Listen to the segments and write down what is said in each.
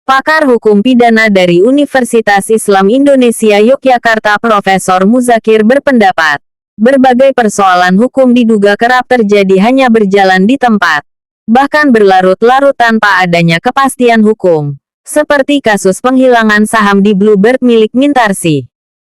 Pakar hukum pidana dari Universitas Islam Indonesia Yogyakarta Profesor Muzakir berpendapat, berbagai persoalan hukum diduga kerap terjadi hanya berjalan di tempat, bahkan berlarut-larut tanpa adanya kepastian hukum, seperti kasus penghilangan saham di Bluebird milik Mintarsi.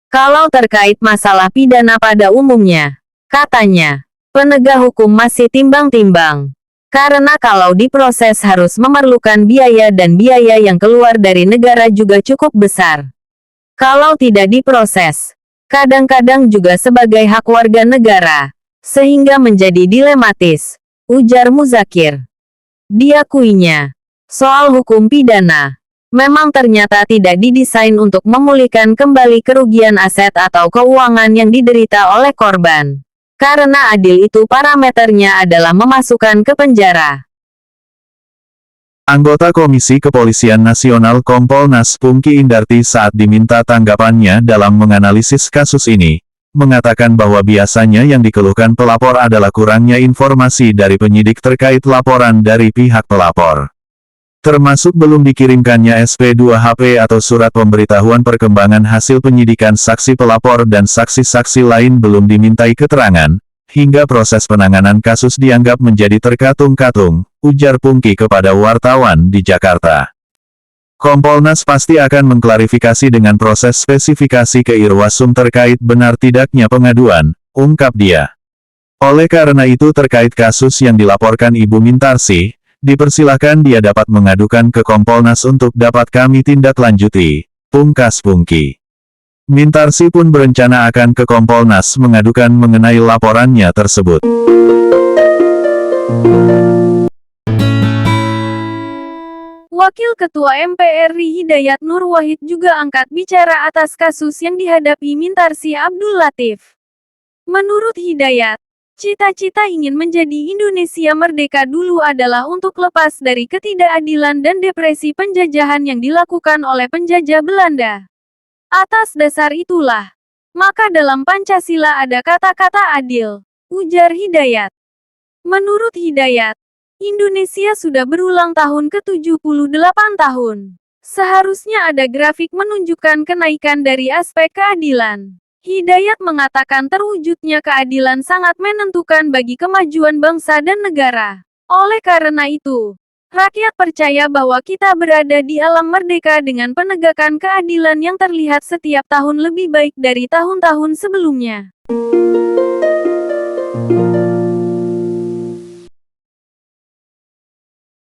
Kalau terkait masalah pidana pada umumnya, katanya, penegak hukum masih timbang-timbang. Karena kalau diproses harus memerlukan biaya dan biaya yang keluar dari negara juga cukup besar. Kalau tidak diproses, kadang-kadang juga sebagai hak warga negara, sehingga menjadi dilematis, ujar Muzakir. Diakuinya, soal hukum pidana, memang ternyata tidak didesain untuk memulihkan kembali kerugian aset atau keuangan yang diderita oleh korban. Karena adil itu parameternya adalah memasukkan ke penjara. Anggota Komisi Kepolisian Nasional Kompolnas Pungki Indarti saat diminta tanggapannya dalam menganalisis kasus ini, mengatakan bahwa biasanya yang dikeluhkan pelapor adalah kurangnya informasi dari penyidik terkait laporan dari pihak pelapor. Termasuk belum dikirimkannya SP2HP atau surat pemberitahuan perkembangan hasil penyidikan saksi pelapor dan saksi-saksi lain belum dimintai keterangan, hingga proses penanganan kasus dianggap menjadi terkatung-katung, ujar Pungki kepada wartawan di Jakarta. Kompolnas pasti akan mengklarifikasi dengan proses spesifikasi ke Irwasum terkait benar tidaknya pengaduan, ungkap dia. Oleh karena itu terkait kasus yang dilaporkan Ibu Mintarsi, dipersilakan dia dapat mengadukan ke Kompolnas untuk dapat kami tindak lanjuti, pungkas Pungki. Mintarsi pun berencana akan ke Kompolnas mengadukan mengenai laporannya tersebut. Wakil Ketua MPR RI Hidayat Nur Wahid juga angkat bicara atas kasus yang dihadapi Mintarsi Abdul Latif. Menurut Hidayat, cita-cita ingin menjadi Indonesia merdeka dulu adalah untuk lepas dari ketidakadilan dan depresi penjajahan yang dilakukan oleh penjajah Belanda. Atas dasar itulah, maka dalam Pancasila ada kata-kata adil, ujar Hidayat. Menurut Hidayat, Indonesia sudah berulang tahun ke-78 tahun. Seharusnya ada grafik menunjukkan kenaikan dari aspek keadilan. Hidayat mengatakan terwujudnya keadilan sangat menentukan bagi kemajuan bangsa dan negara. Oleh karena itu, rakyat percaya bahwa kita berada di alam merdeka dengan penegakan keadilan yang terlihat setiap tahun lebih baik dari tahun-tahun sebelumnya.